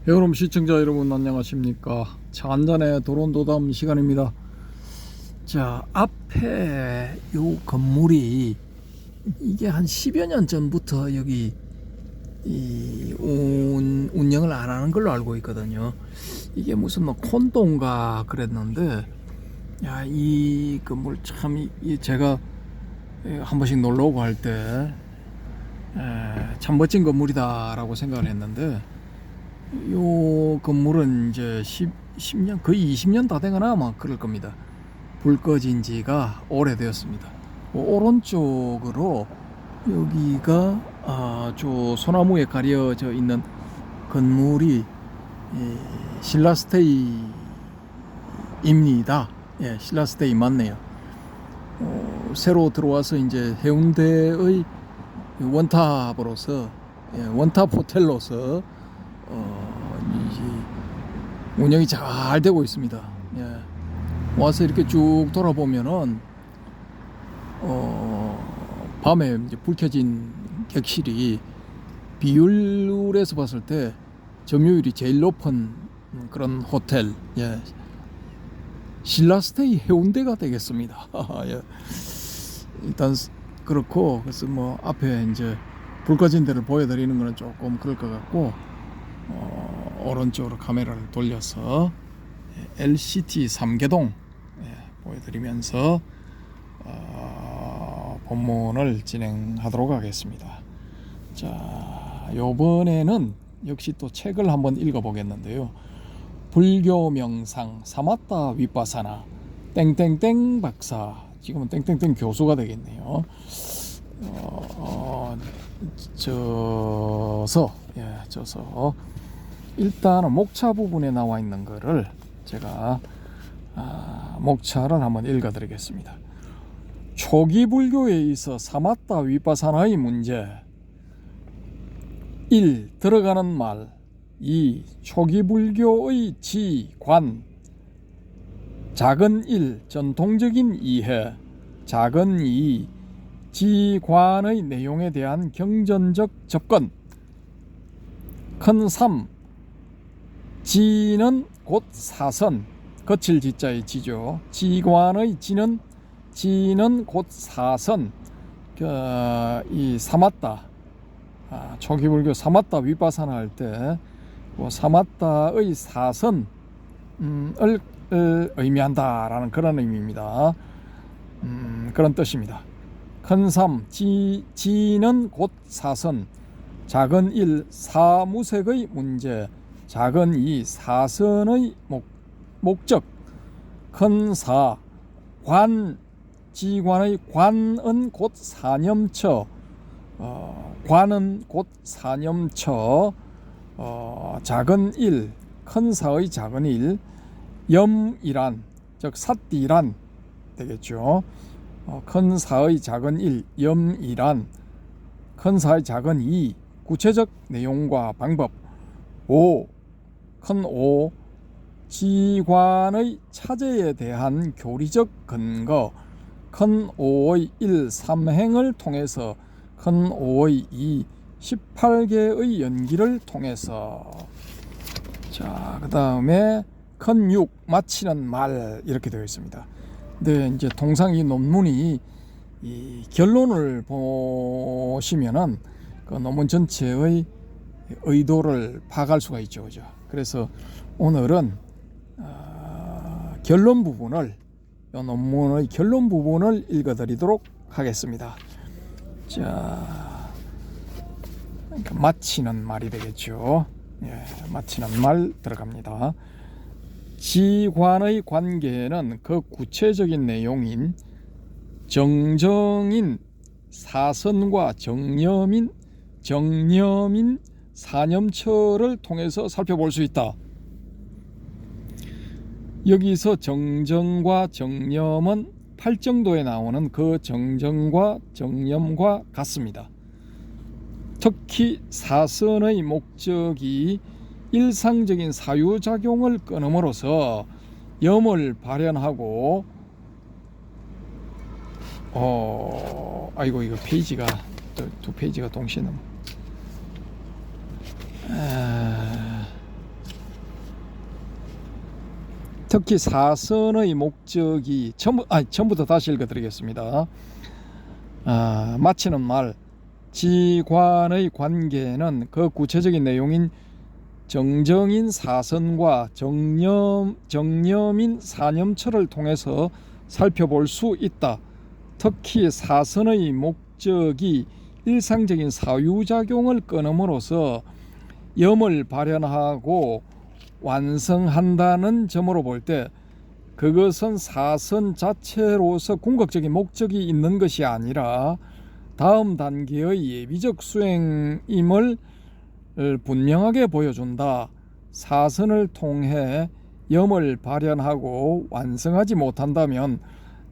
여러분 시청자 여러분 안녕하십니까. 차 한잔의 도론도담 시간입니다. 자, 앞에 요 건물이 이게 한 10여 년 전부터 여기 운영을 안 하는 걸로 알고 있거든요. 이게 무슨 뭐 콘도인가 그랬는데, 야, 이 건물 참 제가 한 번씩 놀러 오고 할 때 참 멋진 건물이다 라고 생각을 했는데, 요 건물은 이제 10년 거의 20년 다 되거나 아마 그럴 겁니다. 불 꺼진 지가 오래되었습니다. 오른쪽으로 여기가 저 소나무에 가려져 있는 건물이 신라스테이입니다. 예, 신라스테이 맞네요. 새로 들어와서 이제 해운대의 원탑으로서, 원탑 호텔로서 이제 운영이 잘 되고 있습니다. 예. 와서 이렇게 쭉 돌아보면은 밤에 이제 불 켜진 객실이 비율에서 봤을 때 점유율이 제일 높은 그런 호텔, 예. 신라스테이 해운대가 되겠습니다. 예. 일단 그렇고, 그래서 뭐 앞에 이제 불 꺼진 데를 보여드리는 거는 조금 그럴 것 같고, 오른쪽으로 카메라를 돌려서 LCT 3개동 보여드리면서 본문을 진행하도록 하겠습니다. 자, 요번에는 역시 또 책을 한번 읽어보겠는데요. 불교 명상 사마타 위파사나 땡땡땡 박사, 지금은 땡땡땡 교수가 되겠네요. 저서 일단은 목차 부분에 나와 있는 거를 제가 목차를 한번 읽어드리겠습니다. 초기 불교에 있어 사마타 위파사나의 문제. 1. 들어가는 말. 2. 초기 불교의 지관. 작은 1. 전통적인 이해. 작은 2. 지관의 내용에 대한 경전적 접근. 큰 3. 지는 곧 사선, 거칠 지자의 지죠. 지관의 지는 곧 사선. 이 사마타, 초기 불교 사마타 위파사나 할 때 사마타의 사선을 의미한다라는 그런 의미입니다. 그런 뜻입니다. 큰 3, 지는 곧 사선. 작은 1, 사무색의 문제. 작은 2, 사선의 목적. 큰 4, 지관의 관은 곧 사념처. 관은 곧 사념처. 작은 1, 큰 4의 작은 1, 염이란, 즉 사띠란 되겠죠. 큰 4의 작은 1, 염이란. 큰 4의 작은 2, 구체적 내용과 방법. 5, 큰 5, 지관의 차제에 대한 교리적 근거. 큰 5의 1, 3행을 통해서. 큰 5의 2, 18개의 연기를 통해서. 자, 그 다음에 큰 6, 마치는 말, 이렇게 되어 있습니다. 근데 이제 통상 이 논문이 이 결론을 보시면은 그 논문 전체의 의도를 파악할 수가 있죠, 그죠? 그래서 오늘은 결론 부분을, 이 논문의 결론 부분을 읽어드리도록 하겠습니다. 자, 그러니까 마치는 말이 되겠죠. 예, 마치는 말 들어갑니다. 지관의 관계는 그 구체적인 내용인 정정인 사선과 정념인 사념처를 통해서 살펴볼 수 있다. 여기서 정정과 정념은 팔정도에 나오는 그 정정과 정념과 같습니다. 특히 사선의 목적이 일상적인 사유작용을 끊음으로써 염을 발현하고, 아이고, 이거 페이지가 두 페이지가 동시에 넘어. 특히 사선의 목적이 처음부터 다시 읽어드리겠습니다. 마치는 말 지관의 관계는 그 구체적인 내용인 정정인 사선과 정념인 사념처를 통해서 살펴볼 수 있다. 특히 사선의 목적이 일상적인 사유작용을 끊음으로써 염을 발현하고 완성한다는 점으로 볼 때 그것은 사선 자체로서 궁극적인 목적이 있는 것이 아니라 다음 단계의 예비적 수행임을 분명하게 보여준다. 사선을 통해 염을 발현하고 완성하지 못한다면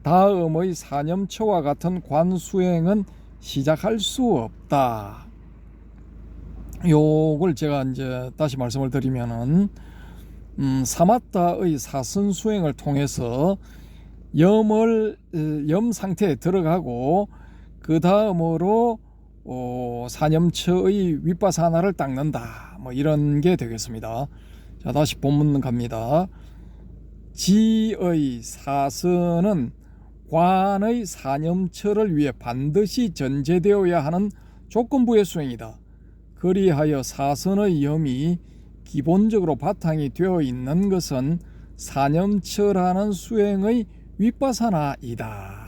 다음의 사념처와 같은 관수행은 시작할 수 없다. 요걸 제가 이제 다시 말씀을 드리면은 사마타의 사선 수행을 통해서 염 상태에 들어가고 그 다음으로 사념처의 윗바사나를 닦는다. 뭐 이런 게 되겠습니다. 자, 다시 본문 갑니다. 지의 사선은 관의 사념처를 위해 반드시 전제되어야 하는 조건부의 수행이다. 그리하여 사선의 염이 기본적으로 바탕이 되어 있는 것은 사념처라는 수행의 윗바사나이다.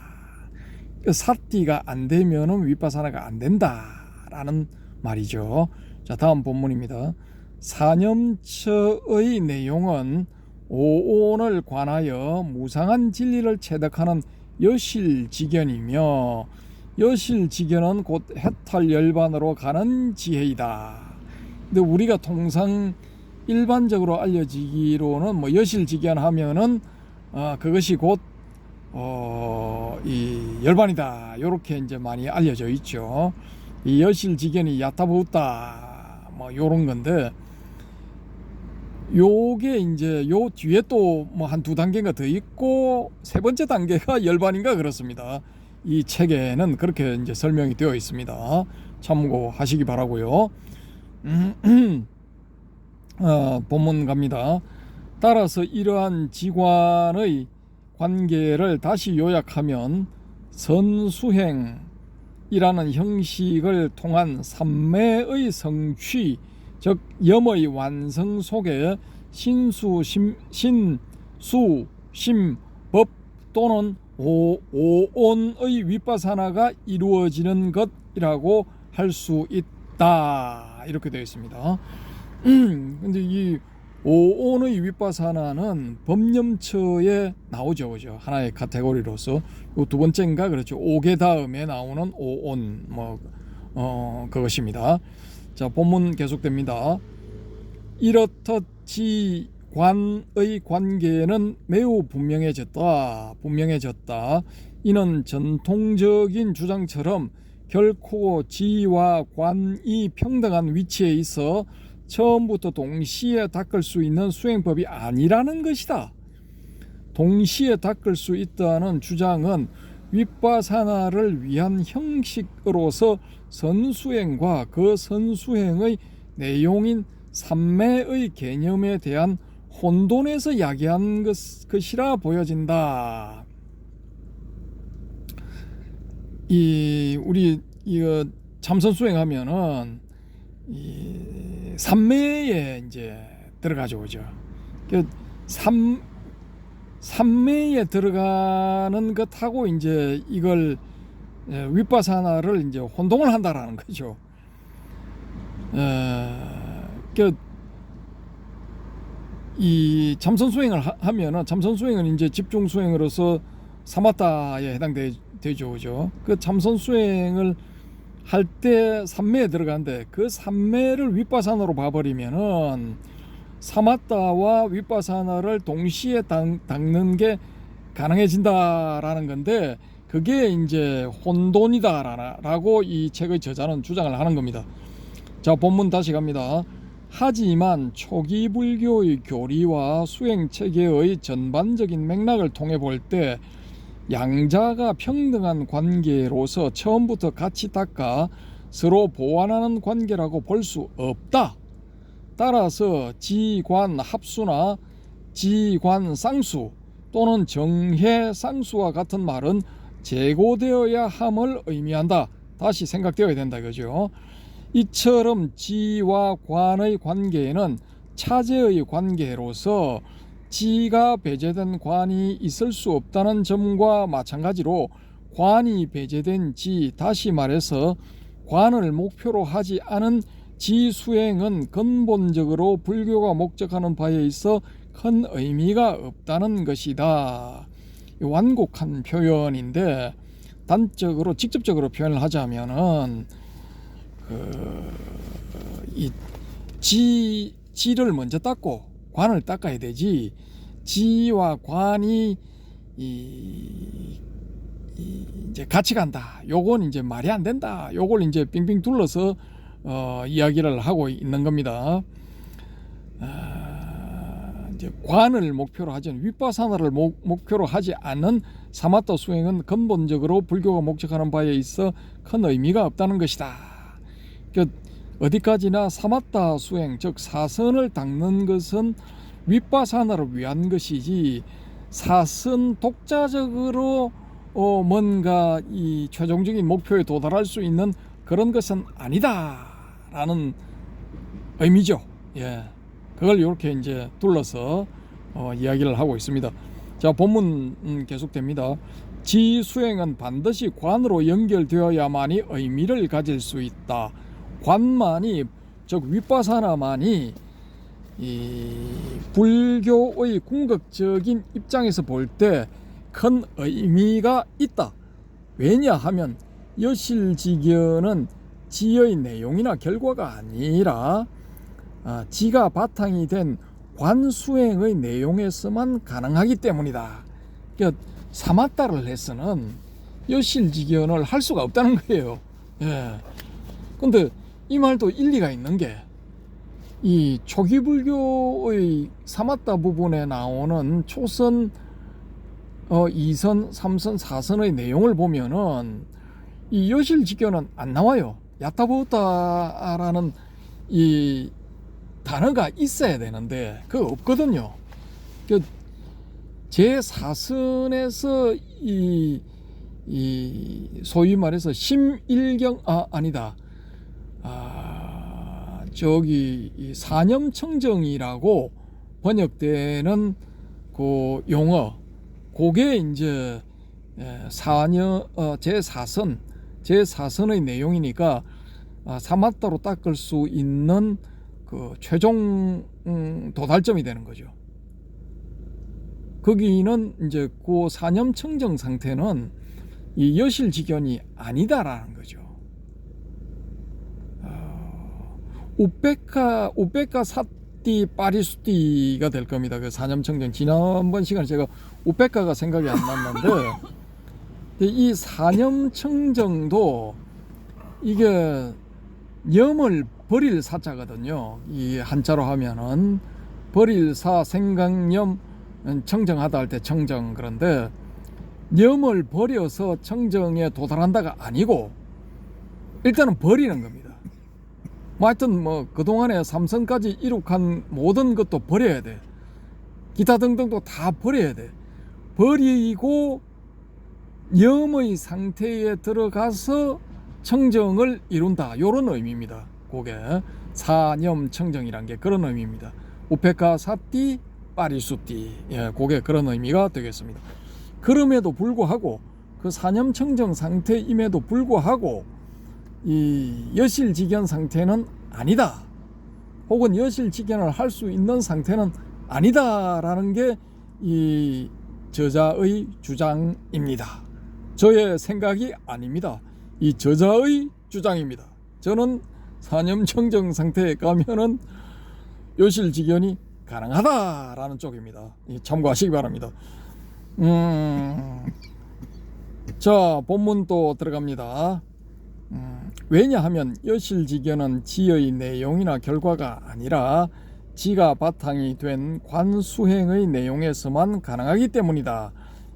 사띠가 안 되면은 윗바사나가 안 된다라는 말이죠. 자, 다음 본문입니다. 사념처의 내용은 오온을 관하여 무상한 진리를 체득하는 여실지견이며 여실지견은 곧 해탈열반으로 가는 지혜이다. 근데 우리가 통상 일반적으로 알려지기로는 뭐 여실지견 하면은 그것이 곧 이 열반이다. 요렇게 이제 많이 알려져 있죠. 이 여실지견이 야타부다 뭐 요런 건데, 요게 이제 요 뒤에 또 뭐 한 두 단계가 더 있고 세 번째 단계가 열반인가 그렇습니다. 이 책에는 그렇게 이제 설명이 되어 있습니다. 참고하시기 바라고요. 본문 갑니다. 따라서 이러한 지관의 관계를 다시 요약하면 선수행이라는 형식을 통한 삼매의 성취, 즉 염의 완성 속에 신수, 심, 법 또는 오온의 윗바사나가 이루어지는 것이라고 할 수 있다. 이렇게 되어 있습니다. 근데 이 오온의 윗바사나는 법념처에 나오죠, 그죠? 하나의 카테고리로서. 두 번째인가 그렇죠. 오개 다음에 나오는 오온 그것입니다. 자, 본문 계속됩니다. 이렇듯 지관의 관계는 매우 분명해졌다. 이는 전통적인 주장처럼 결코 지와 관이 평등한 위치에 있어 처음부터 동시에 닦을 수 있는 수행법이 아니라는 것이다. 동시에 닦을 수 있다는 주장은 윗바사나를 위한 형식으로서 선수행과 그 선수행의 내용인 삼매의 개념에 대한 혼돈에서 야기한 것이라 보여진다. 우리 이거 참선 수행하면은 이 삼매에 이제 들어가죠, 그죠? 삼매에 들어가는 것하고 이제 이걸 윗바사나를 이제 혼동을 한다라는 거죠. 이 참선 수행을 하면은 참선 수행은 이제 집중 수행으로서 사마타에 해당되죠, 그죠? 그 참선 수행을 할 때 삼매에 들어가는데 그 삼매를 윗바사나로 봐버리면은 사마타와 윗바사나를 동시에 닦는 게 가능해진다라는 건데, 그게 이제 혼돈이다라고 이 책의 저자는 주장을 하는 겁니다. 자, 본문 다시 갑니다. 하지만 초기 불교의 교리와 수행 체계의 전반적인 맥락을 통해 볼 때 양자가 평등한 관계로서 처음부터 같이 닦아 서로 보완하는 관계라고 볼 수 없다. 따라서 지관 합수나 지관 쌍수 또는 정해 쌍수와 같은 말은 제고되어야 함을 의미한다. 다시 생각되어야 된다 이거죠. 이처럼 지와 관의 관계에는 차제의 관계로서 지가 배제된 관이 있을 수 없다는 점과 마찬가지로 관이 배제된 지, 다시 말해서 관을 목표로 하지 않은 지 수행은 근본적으로 불교가 목적하는 바에 있어 큰 의미가 없다는 것이다. 완곡한 표현인데 단적으로 직접적으로 표현을 하자면은 이 지를 먼저 닦고 관을 닦아야 되지, 지와 관이 이제 같이 간다, 요건 이제 말이 안 된다, 요걸 이제 빙빙 둘러서 이야기를 하고 있는 겁니다. 이제 관을 목표로 하지 않은, 윗바사나를 목표로 하지 않은 사마타 수행은 근본적으로 불교가 목적하는 바에 있어 큰 의미가 없다는 것이다. 어디까지나 사마타 수행, 즉 사선을 닦는 것은 윗바사나를 위한 것이지 사선 독자적으로 뭔가 이 최종적인 목표에 도달할 수 있는 그런 것은 아니다라는 의미죠. 예, 그걸 이렇게 이제 둘러서 이야기를 하고 있습니다. 자, 본문 계속됩니다. 지 수행은 반드시 관으로 연결되어야만이 의미를 가질 수 있다. 관만이, 즉 윗바사나만이 이 불교의 궁극적인 입장에서 볼 때 큰 의미가 있다. 왜냐하면 여실지견은 지의 내용이나 결과가 아니라 지가 바탕이 된 관수행의 내용에서만 가능하기 때문이다. 그러니까 사마타를 해서는 여실지견을 할 수가 없다는 거예요. 예. 근데 이 말도 일리가 있는 게, 이 초기 불교의 사마타 부분에 나오는 초선, 2선, 3선, 4선의 내용을 보면은 이 여실지견은 안 나와요. 야타보타라는 이 단어가 있어야 되는데 그거 없거든요. 제4선에서 이 소위 말해서 심일경, 아니다. 저기 이 사념청정이라고 번역되는 그 용어, 그게 이제 제4선의 내용이니까 사마타로 닦을 수 있는 그 최종 도달점이 되는 거죠. 거기는 이제 그 사념청정 상태는 이 여실지견이 아니다라는 거죠. 우페카 사띠 파리수띠가 될 겁니다. 그 사념청정, 지난번 시간에 제가 우페카가 생각이 안 났는데 이 사념청정도 이게 염을 버릴 사자거든요. 이 한자로 하면은 버릴 사, 생각염, 청정하다 할 때 청정. 그런데 염을 버려서 청정에 도달한다가 아니고 일단은 버리는 겁니다. 하여튼 그동안에 삼선까지 이룩한 모든 것도 버려야 돼. 기타 등등도 다 버려야 돼. 버리고 염의 상태에 들어가서 청정을 이룬다, 요런 의미입니다. 그게 사념 청정이란 게 그런 의미입니다. 우페카 사띠 파리수띠, 예, 그게 그런 의미가 되겠습니다. 그럼에도 불구하고 그 사념 청정 상태임에도 불구하고 이 여실지견 상태는 아니다, 혹은 여실지견을 할 수 있는 상태는 아니다라는 게 이 저자의 주장입니다. 저의 생각이 아닙니다. 이 저자의 주장입니다. 저는 사념청정 상태에 가면은 여실지견이 가능하다라는 쪽입니다. 참고하시기 바랍니다. 자, 본문 또 들어갑니다. 왜냐하면 여실지견은 지의 내용이나 결과가 아니라 지가 바탕이 된 관수행의 내용에서만 가능하기 때문이다.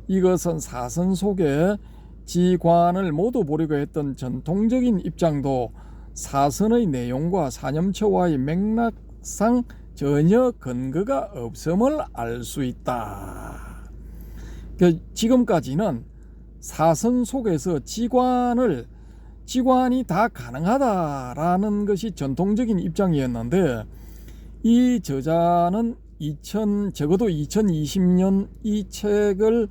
이것은 사선 속에 지관을 모두 보려고 했던 전통적인 입장도 사선의 내용과 사념처와의 맥락상 전혀 근거가 없음을 알 수 있다. 지금까지는 사선 속에서 지관이 다 가능하다라는 것이 전통적인 입장이었는데, 이 저자는 적어도 2020년 이 책을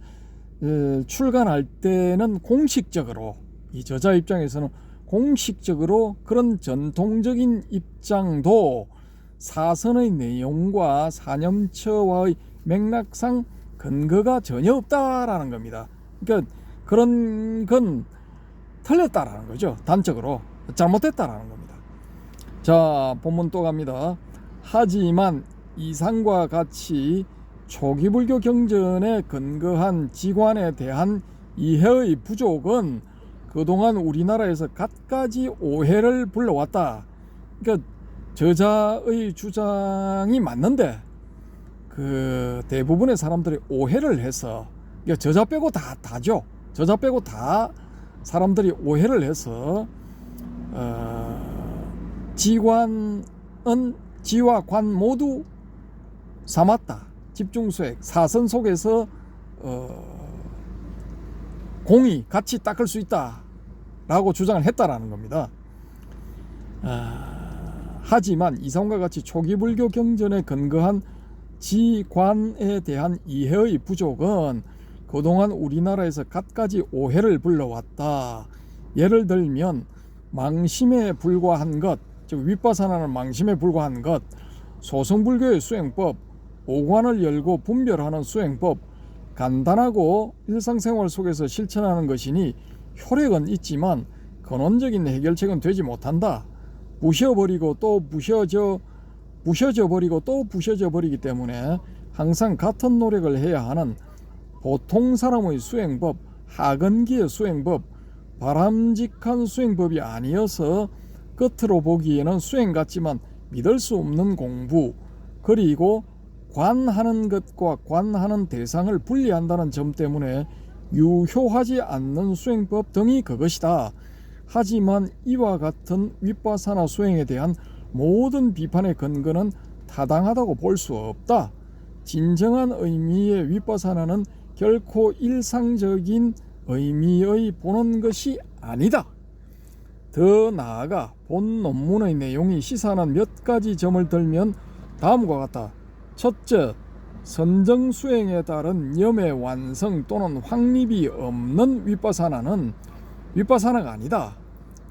출간할 때는 공식적으로, 이 저자 입장에서는 공식적으로 그런 전통적인 입장도 사선의 내용과 사념처와의 맥락상 근거가 전혀 없다라는 겁니다. 그러니까 그런 건 틀렸다라는 거죠. 단적으로 잘못됐다라는 겁니다. 자, 본문 또 갑니다. 하지만 이상과 같이 초기 불교 경전에 근거한 지관에 대한 이해의 부족은 그동안 우리나라에서 갖가지 오해를 불러왔다. 그러니까 저자의 주장이 맞는데 그 대부분의 사람들이 오해를 해서, 그러니까 저자 빼고 다죠. 저자 빼고 다 사람들이 오해를 해서 지관은 지와 관 모두 삼았다. 집중수행 사선 속에서 공이 같이 닦을 수 있다 라고 주장을 했다라는 겁니다. 하지만 이상과 같이 초기 불교 경전에 근거한 지관에 대한 이해의 부족은 그동안 우리나라에서 갖가지 오해를 불러왔다. 예를 들면 망심에 불과한 것, 즉 윗바사나는 망심에 불과한 것, 소승불교의 수행법, 오관을 열고 분별하는 수행법, 간단하고 일상생활 속에서 실천하는 것이니 효력은 있지만 근원적인 해결책은 되지 못한다. 부셔버리고 또 부셔져 버리고 또 부셔져 버리기 때문에 항상 같은 노력을 해야 하는 보통 사람의 수행법, 하근기의 수행법, 바람직한 수행법이 아니어서 겉으로 보기에는 수행 같지만 믿을 수 없는 공부, 그리고 관하는 것과 관하는 대상을 분리한다는 점 때문에 유효하지 않는 수행법 등이 그것이다. 하지만 이와 같은 윗바사나 수행에 대한 모든 비판의 근거는 타당하다고 볼 수 없다. 진정한 의미의 윗바사나는 결코 일상적인 의미의 보는 것이 아니다. 더 나아가 본 논문의 내용이 시사하는 몇 가지 점을 들면 다음과 같다. 첫째, 선정수행에 따른 염의 완성 또는 확립이 없는 윗바사나는 윗바사나가 아니다.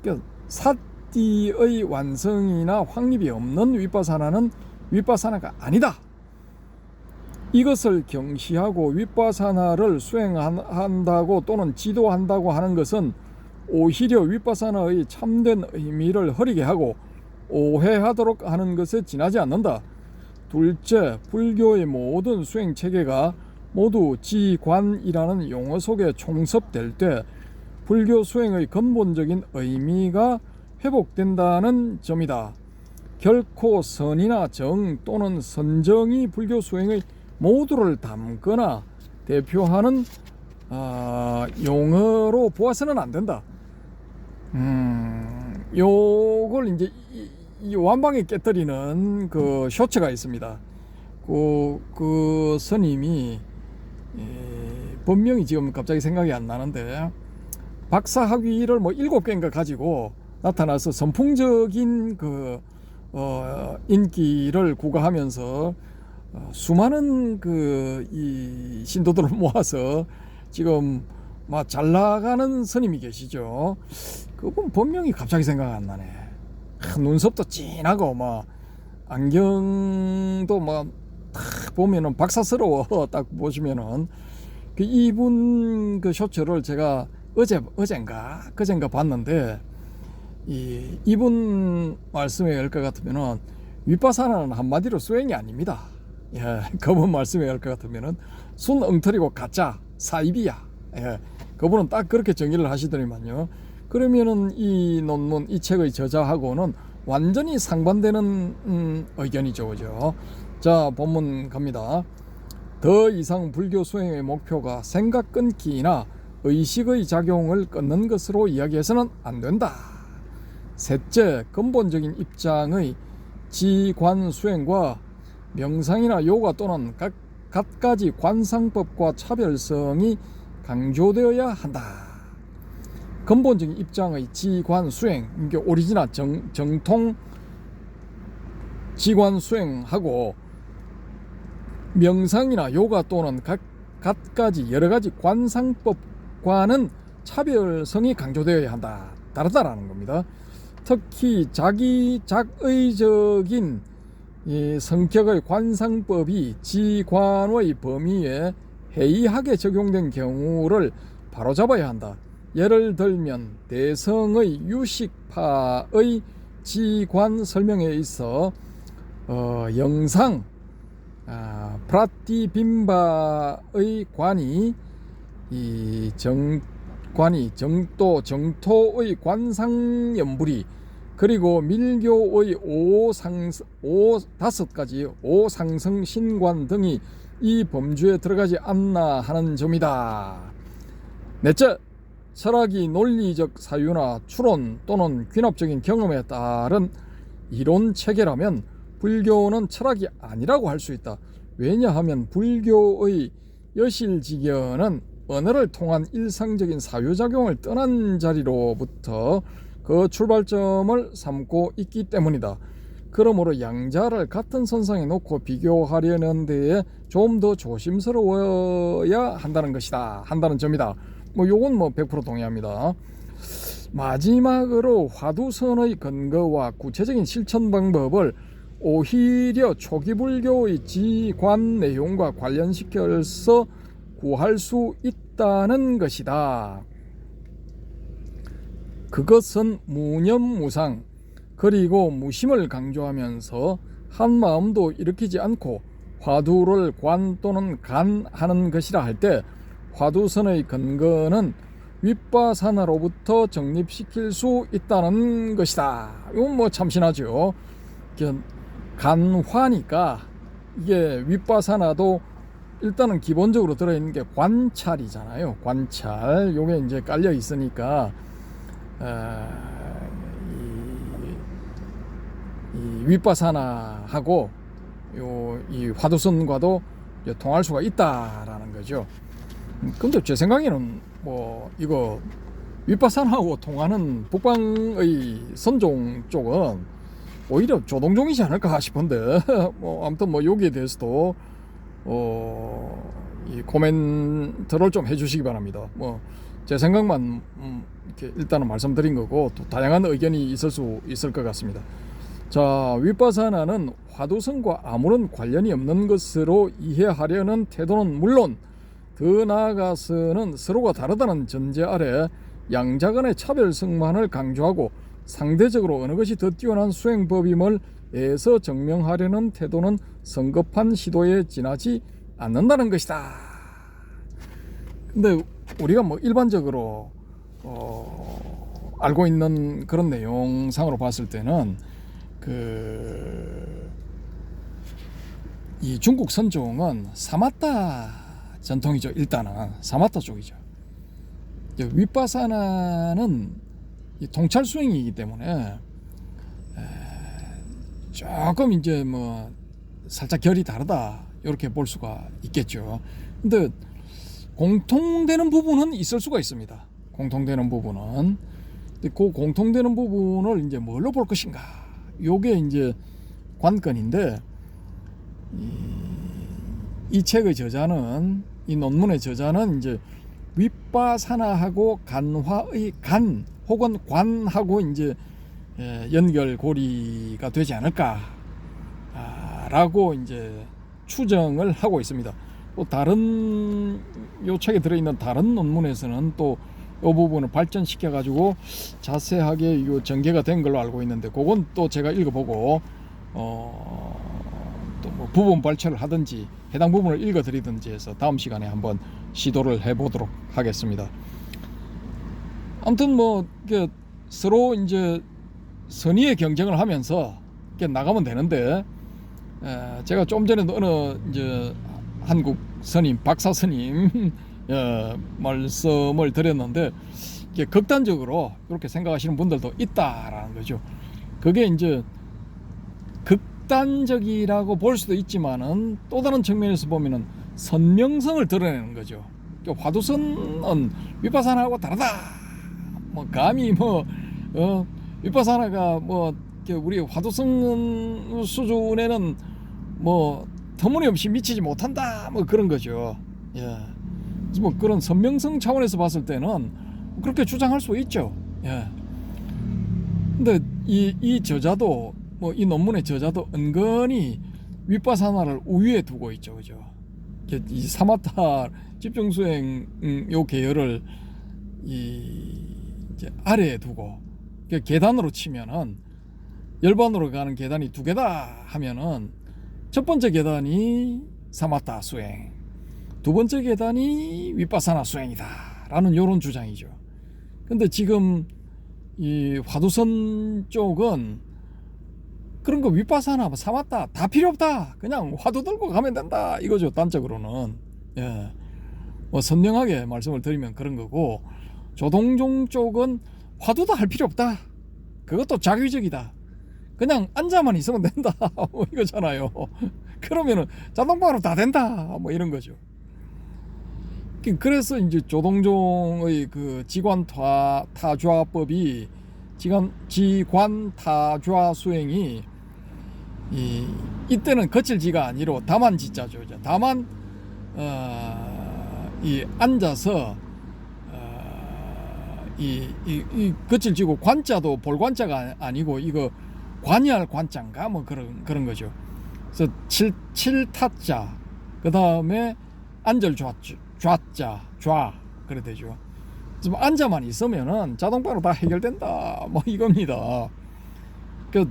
그러니까 사띠의 완성이나 확립이 없는 윗바사나는 윗바사나가 아니다. 이것을 경시하고 윗바사나를 수행한다고 또는 지도한다고 하는 것은 오히려 윗바사나의 참된 의미를 흐리게 하고 오해하도록 하는 것에 지나지 않는다. 둘째, 불교의 모든 수행 체계가 모두 지관이라는 용어 속에 총섭될 때 불교 수행의 근본적인 의미가 회복된다는 점이다. 결코 선이나 정 또는 선정이 불교 수행의 모두를 담거나 대표하는 용어로 보아서는 안 된다. 요걸 이제 이 완방에 깨뜨리는 그 쇼츠가 있습니다. 그 스님이 본명이 지금 갑자기 생각이 안 나는데 박사 학위를 뭐 7개인가 가지고 나타나서 선풍적인 그 인기를 구가하면서 수많은 이 신도들을 모아서 지금 막 잘 나가는 스님이 계시죠. 그분 본명이 갑자기 생각 안 나네. 눈썹도 진하고 막 안경도 막 딱 보면은 박사스러워. 딱 보시면은 그 이분 그 쇼츠를 제가 어젠가 그젠가 봤는데 이분 말씀에 의할 것 같으면은 윗바사나는 한마디로 수행이 아닙니다. 예, 그분 말씀에 의할 것 같으면은 순 엉터리고 가짜 사입이야. 예, 그분은 딱 그렇게 정의를 하시더니만요. 그러면은 이 논문, 이 책의 저자하고는 완전히 상반되는 의견이죠, 그죠? 자, 본문 갑니다. 더 이상 불교 수행의 목표가 생각 끊기나 의식의 작용을 끊는 것으로 이야기해서는 안 된다. 셋째, 근본적인 입장의 지관 수행과 명상이나 요가 또는 갖가지 관상법과 차별성이 강조되어야 한다. 근본적인 입장의 지관 수행, 이게 오리지널 정통 지관 수행하고 명상이나 요가 또는 갖가지 여러가지 관상법과는 차별성이 강조되어야 한다. 다르다라는 겁니다. 특히 자기 작의적인 성격의 관상법이 지관의 범위에 해이하게 적용된 경우를 바로잡아야 한다. 예를 들면 대성의 유식파의 지관 설명에 있어 영상 프라티빔바의 관이 정토의 관상연불이 그리고 밀교의 다섯 가지 오상성 신관 등이 이 범주에 들어가지 않나 하는 점이다. 넷째, 철학이 논리적 사유나 추론 또는 귀납적인 경험에 따른 이론 체계라면 불교는 철학이 아니라고 할 수 있다. 왜냐하면 불교의 여실지견은 언어를 통한 일상적인 사유작용을 떠난 자리로부터 그 출발점을 삼고 있기 때문이다. 그러므로 양자를 같은 선상에 놓고 비교하려는 데에 좀 더 조심스러워야 한다는 것이다. 한다는 점이다. 요건 100% 동의합니다. 마지막으로 화두선의 근거와 구체적인 실천 방법을 오히려 초기 불교의 지관 내용과 관련시켜서 구할 수 있다는 것이다. 그것은 무념무상 그리고 무심을 강조하면서 한마음도 일으키지 않고 화두를 관 또는 간하는 것이라 할 때 화두선의 근거는 윗바사나로부터 정립시킬 수 있다는 것이다. 이건 참신하죠. 간화니까 이게 윗바사나도 일단은 기본적으로 들어있는 게 관찰이잖아요. 관찰. 요게 이제 깔려 있으니까 이 윗바사나하고 이 화두선과도 통할 수가 있다라는 거죠. 근데 제 생각에는 이거 윗바사나하고 통하는 북방의 선종 쪽은 오히려 조동종이지 않을까 싶은데 아무튼 여기에 대해서도 이 코멘트를 좀 해주시기 바랍니다. 제 생각만 이렇게 일단은 말씀드린 거고 또 다양한 의견이 있을 수 있을 것 같습니다. 자, 윗바사나는 화두선과 아무런 관련이 없는 것으로 이해하려는 태도는 물론 더 나아가서는 서로가 다르다는 전제 아래 양자 간의 차별성만을 강조하고 상대적으로 어느 것이 더 뛰어난 수행법임을 애써 증명하려는 태도는 성급한 시도에 지나지 않는다는 것이다. 근데 우리가 일반적으로 알고 있는 그런 내용상으로 봤을 때는 이 중국 선종은 사마타 전통이죠. 일단은 사마타 쪽이죠. 윗바사나는 통찰 수행이기 때문에 조금 이제 살짝 결이 다르다 이렇게 볼 수가 있겠죠. 근데 공통되는 부분은 있을 수가 있습니다. 공통되는 부분은. 근데 그 공통되는 부분을 이제 뭘로 볼 것인가? 요게 이제 관건인데 이 책의 저자는 이 논문의 저자는 이제 윗바사나하고 간화의 간 혹은 관하고 이제 연결고리가 되지 않을까라고 이제 추정을 하고 있습니다. 또 다른 요 책에 들어있는 다른 논문에서는 또 이 부분을 발전시켜 가지고 자세하게 요 전개가 된 걸로 알고 있는데 그건 또 제가 읽어보고 또 부분 발췌를 하든지 해당 부분을 읽어드리든지 해서 다음 시간에 한번 시도를 해보도록 하겠습니다. 아무튼 서로 이제 선의의 경쟁을 하면서 나가면 되는데 제가 좀 전에도 어느 이제 한국 스님 박사 스님 말씀을 드렸는데 극단적으로 이렇게 생각하시는 분들도 있다라는 거죠. 그게 이제 극단적이라고 볼 수도 있지만은 또 다른 측면에서 보면은 선명성을 드러내는 거죠. 그러니까 화두선은 위파사나하고 다르다. 뭐 감히 위파사나가 우리 화두선 수준에는 터무니없이 미치지 못한다. 그런 거죠. 예. 그런 선명성 차원에서 봤을 때는 그렇게 주장할 수 있죠. 예. 근데 이 저자도 이 논문의 저자도 은근히 위파사나를 우위에 두고 있죠. 그죠? 이 사마타 집중수행 요 계열을 이제 아래에 두고 계단으로 치면은 열반으로 가는 계단이 두 개다 하면은 첫 번째 계단이 사마타 수행, 두 번째 계단이 위파사나 수행이다라는 요런 주장이죠. 근데 지금 이 화두선 쪽은 그런 거 위파사나 사마타 다 필요 없다. 그냥 화두 들고 가면 된다. 이거죠. 단적으로는. 예. 선명하게 말씀을 드리면 그런 거고, 조동종 쪽은 화두도 할 필요 없다. 그것도 자기적이다. 그냥 앉아만 있으면 된다. 이거잖아요. 그러면은 자동방으로 다 된다. 이런 거죠. 그래서 이제 조동종의 그 지관타좌법이 지관타좌 수행이 이때는 거칠지가 아니로 다만지자죠. 다만 이 앉아서 이 거칠지고 관자도 볼관자가 아니고 이거 관이할 관자인가 그런 거죠. 그래서 칠타자 그 다음에 안절 좌자 좌 그래 되죠. 좀 앉아만 있으면은 자동바로 다 해결된다. 이겁니다. 그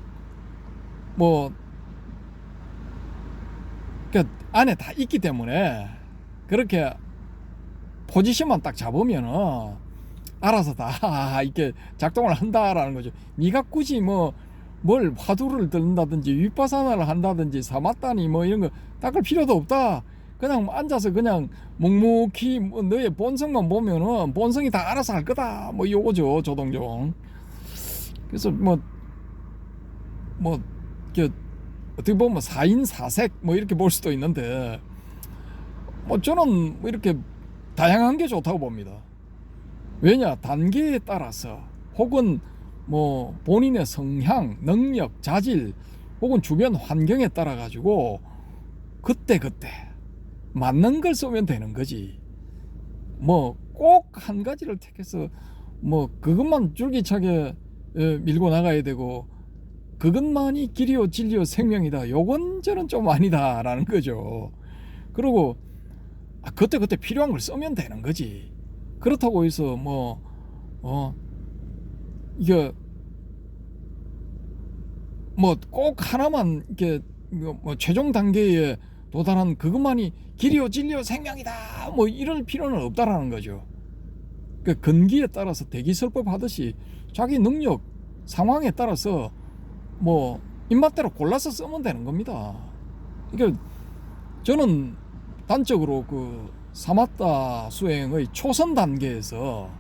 안에 다 있기 때문에 그렇게 포지션만 딱 잡으면은 알아서 다 이렇게 작동을 한다라는 거죠. 네가 굳이 뭘 화두를 들는다든지 위파사나를 한다든지 사마타니 이런 거 닦을 필요도 없다. 그냥 앉아서 그냥 묵묵히 너의 본성만 보면은 본성이 다 알아서 할 거다. 요거죠, 조동종. 그래서 어떻게 보면 사인사색 이렇게 볼 수도 있는데 저는 이렇게 다양한 게 좋다고 봅니다. 왜냐, 단계에 따라서 혹은 본인의 성향, 능력, 자질 혹은 주변 환경에 따라 가지고 그때 맞는 걸 쓰면 되는 거지. 꼭 한 가지를 택해서 그것만 줄기차게 밀고 나가야 되고 그것만이 길이요 진리요 생명이다. 요건 저는 좀 아니다라는 거죠. 그리고 그때 필요한 걸 쓰면 되는 거지. 그렇다고 해서 이게 꼭 하나만 이렇게 최종 단계에 도달한 그것만이 길이요 진리요 생명이다. 이럴 필요는 없다라는 거죠. 근기에 따라서 대기설법 하듯이 자기 능력 상황에 따라서 입맛대로 골라서 쓰면 되는 겁니다. 그러니까 저는 단적으로 그 사마타 수행의 초선 단계에서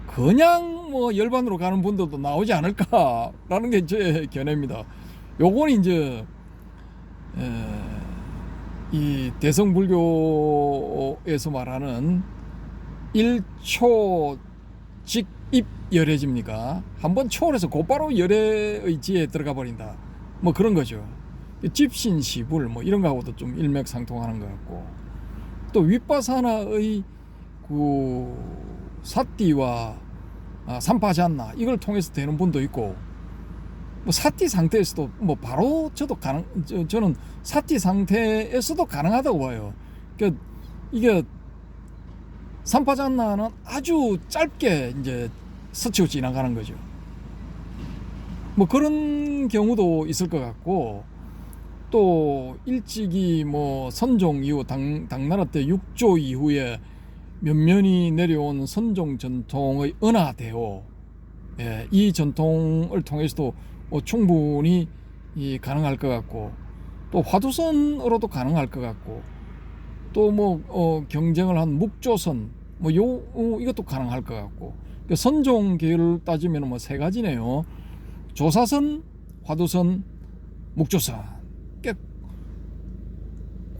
그냥 열반으로 가는 분들도 나오지 않을까라는 게 제 견해입니다. 요건 이제 이 대성불교에서 말하는 1초 직입 열애집니까? 한번 초월해서 곧바로 열애의 지에 들어가 버린다. 그런 거죠. 집신시불 이런 거하고도 좀 일맥상통하는 것 같고, 또 위파사나의 그 사띠와 삼파잔나 이걸 통해서 되는 분도 있고, 사띠 상태에서도 바로 저는 사띠 상태에서도 가능하다고 봐요. 그러니까 이게 삼파잔나는 아주 짧게 이제 스치고 지나가는 거죠. 그런 경우도 있을 것 같고, 또 일찍이 선종 이후 당나라 때 6조 이후에 면면이 내려온 선종 전통의 은하대오, 이 전통을 통해서도 충분히 가능할 것 같고, 또 화두선으로도 가능할 것 같고, 또 경쟁을 한 묵조선 이것도 가능할 것 같고, 선종 계열을 따지면 세 가지네요. 조사선, 화두선, 묵조선.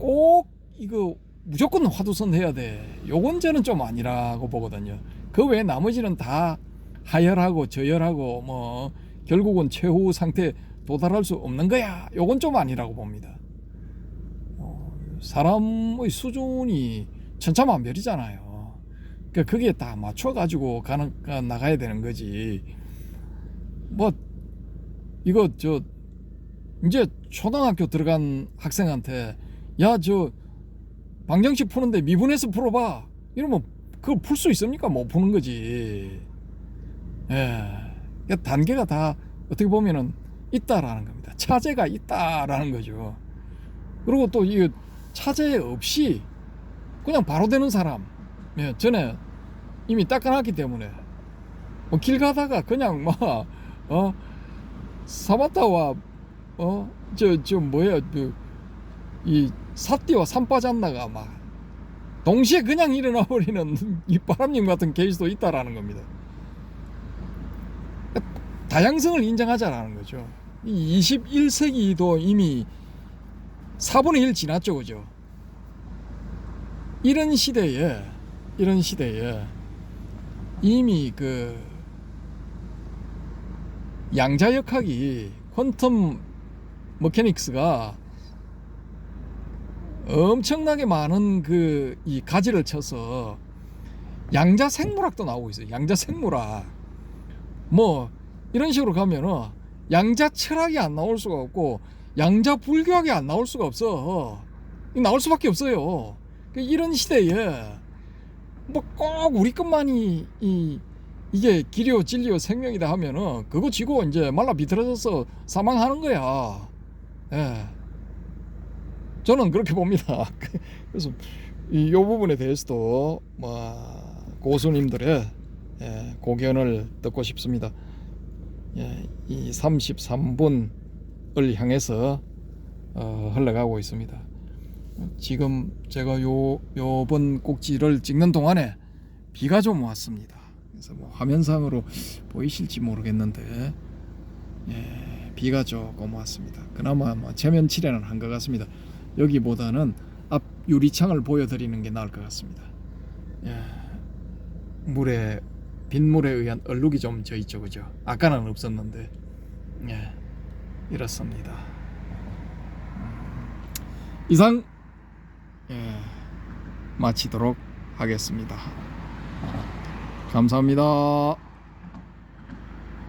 꼭 이거 무조건 화두선 해야 돼. 요건 저는 좀 아니라고 보거든요. 그 외에 나머지는 다 하열하고 저열하고 뭐 결국은 최후 상태에 도달할 수 없는 거야. 요건 좀 아니라고 봅니다. 사람의 수준이 천차만별이잖아요. 그러니까 거기에 다 맞춰가지고 나가야 되는 거지. 뭐 이거 저 이제 초등학교 들어간 학생한테 야 저 방정식 푸는데 미분해서 풀어봐 이러면 그거 풀 수 있습니까? 못 푸는 거지. 예, 그러니까 단계가 다 어떻게 보면은 있다라는 겁니다. 차제가 있다라는 거죠. 그리고 또 이 차제 없이 그냥 바로 되는 사람, 예, 전에 이미 닦아놨기 때문에 뭐 길 가다가 그냥 막 사바타와 저 뭐야 이 사띠와 산빠잔나가 막 동시에 그냥 일어나 버리는 이 바람님 같은 케이스도 있다라는 겁니다. 다양성을 인정하자라는 거죠. 이 21세기도 이미 4분의 1 지났죠, 그죠? 이런 시대에 이미 그 양자역학이 퀀텀 머케닉스가 엄청나게 많은 그 이 가지를 쳐서 양자 생물학도 나오고 있어요. 양자 생물학. 뭐 이런 식으로 가면은 양자 철학이 안 나올 수가 없고 양자 불교학이 안 나올 수가 없어. 나올 수밖에 없어요. 이런 시대에 뭐 꼭 우리 것만이 이게 길이요 진리요 생명이다 하면은 그거 지고 이제 말라 비틀어져서 사망하는 거야. 예. 저는 그렇게 봅니다. 그래서 이 부분에 대해서도 뭐 고수님들의 고견을 듣고 싶습니다. 이 33분을 향해서 흘러가고 있습니다. 지금 제가 요번 꼭지를 찍는 동안에 비가 좀 왔습니다. 그래서 뭐 화면상으로 보이실지 모르겠는데 비가 조금 왔습니다. 그나마 뭐 제면 칠해는 한 것 같습니다. 여기보다는 앞 유리창을 보여드리는 게 나을 것 같습니다. 빗물에 의한 얼룩이 좀 져 있죠, 그죠? 아까는 없었는데, 이렇습니다. 이상 마치도록 하겠습니다. 감사합니다.